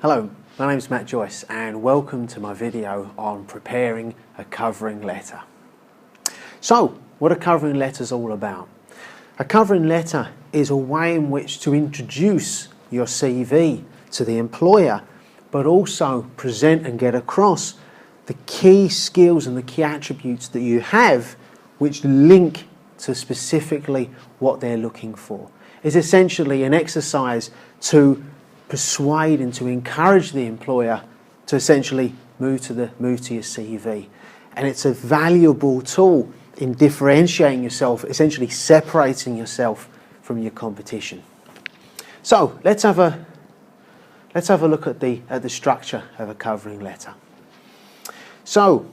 Hello, my name is Joyce and welcome to my video on preparing a covering letter. So, what are covering letters all about? A covering letter is a way in which to introduce your CV to the employer, but also present and get across the key skills and the key attributes that you have which link to specifically what they're looking for. It's essentially an exercise to persuade and to encourage the employer to essentially move to your CV. And it's a valuable tool in differentiating yourself, essentially separating yourself from your competition. So let's have a look at the structure of a covering letter. So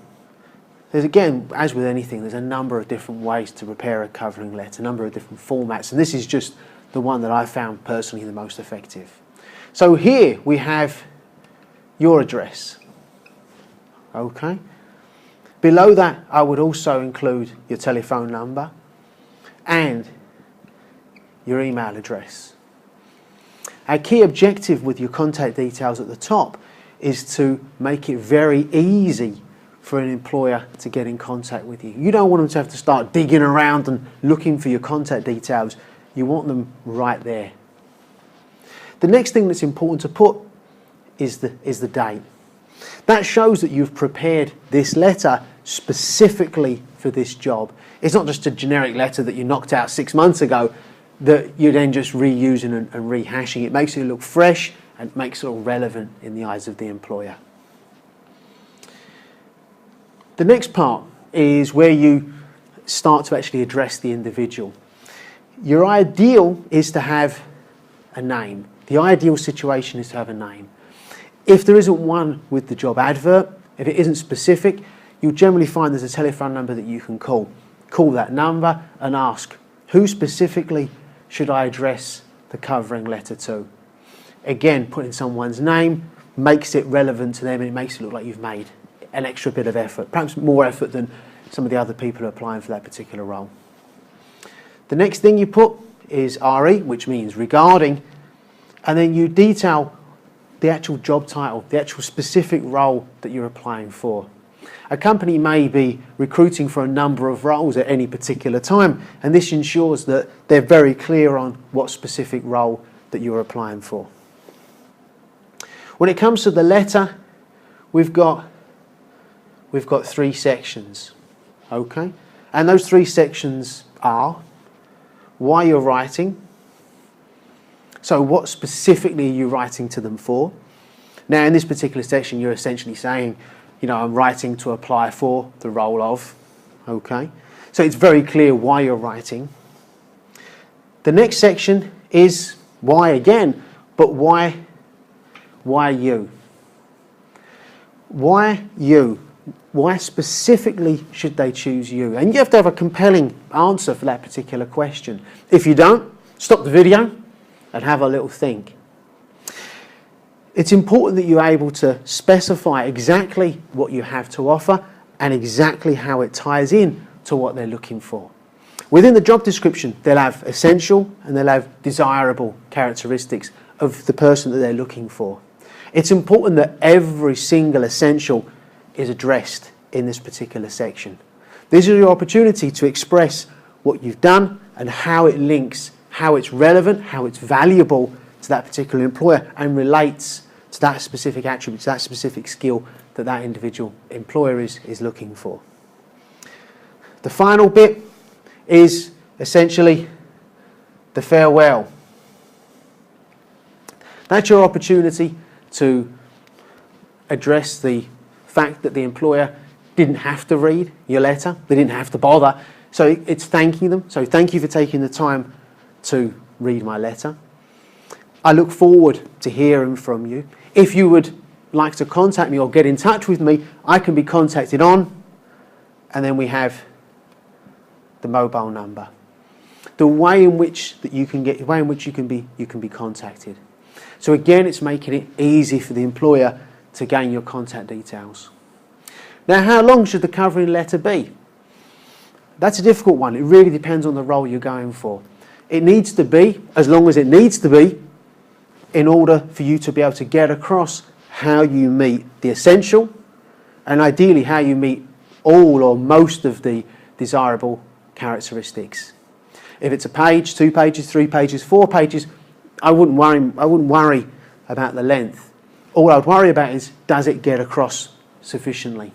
there's, again, as with anything, there's a number of different ways to prepare a covering letter, a number of different formats, and this is just the one that I found personally the most effective. So here we have your address, okay? Below that I would also include your telephone number and your email address. Our key objective with your contact details at the top is to make it very easy for an employer to get in contact with you. You don't want them to have to start digging around and looking for your contact details. You want them right there. The next thing that's important to put is the date. That shows that you've prepared this letter specifically for this job. It's not just a generic letter that you knocked out 6 months ago that you're then just reusing and rehashing. It makes it look fresh and makes it all relevant in the eyes of the employer. The next part is where you start to actually address the individual. Your ideal is to have a name. The ideal situation is to have a name. If there isn't one with the job advert, if it isn't specific, you'll generally find there's a telephone number that you can call. Call that number and ask, who specifically should I address the covering letter to? Again, putting someone's name makes it relevant to them and it makes it look like you've made an extra bit of effort, perhaps more effort than some of the other people applying for that particular role. The next thing you put is RE, which means regarding, and then you detail the actual job title, the actual specific role that you're applying for. A company may be recruiting for a number of roles at any particular time, and this ensures that they're very clear on what specific role that you're applying for. When it comes to the letter, we've got 3 sections, okay? And those 3 sections are why you're writing. So what specifically are you writing to them for? Now in this particular section you're essentially saying, you know, I'm writing to apply for the role of, okay? So it's very clear why you're writing. The next section is why again, but why you? Why you? Why specifically should they choose you? And you have to have a compelling answer for that particular question. If you don't, stop the video and have a little think. It's important that you're able to specify exactly what you have to offer and exactly how it ties in to what they're looking for. Within the job description, they'll have essential and they'll have desirable characteristics of the person that they're looking for. It's important that every single essential is addressed in this particular section. This is your opportunity to express what you've done and how it links, how it's relevant, how it's valuable to that particular employer and relates to that specific attribute, to that specific skill that that individual employer is looking for. The final bit is essentially the farewell. That's your opportunity to address the fact that the employer didn't have to read your letter, they didn't have to bother, so it's thanking them. So thank you for taking the time to read my letter. I look forward to hearing from you. If you would like to contact me or get in touch with me, I can be contacted on, and then we have the mobile number. The way in which that you can be contacted. So again, it's making it easy for the employer to gain your contact details. Now, how long should the covering letter be? That's a difficult one. It really depends on the role you're going for. It needs to be as long as it needs to be, in order for you to be able to get across how you meet the essential and ideally how you meet all or most of the desirable characteristics. If it's a page, 2 pages, 3 pages, 4 pages, I wouldn't worry about the length. All I would worry about is, does it get across sufficiently?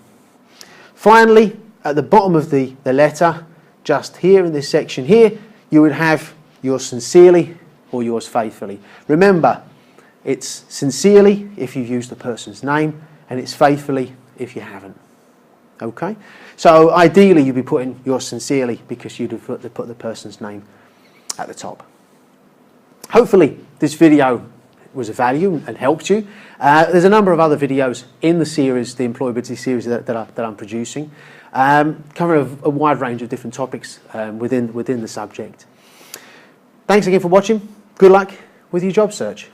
Finally, at the bottom of the letter, just here in this section here, you would have yours sincerely or yours faithfully. Remember, it's sincerely if you use the person's name, and it's faithfully if you haven't. Okay? So ideally you'd be putting yours sincerely because you'd have put the person's name at the top. Hopefully this video was of value and helped you. There's a number of other videos in the series, the employability series that I'm producing, covering a wide range of different topics within the subject. Thanks again for watching. Good luck with your job search.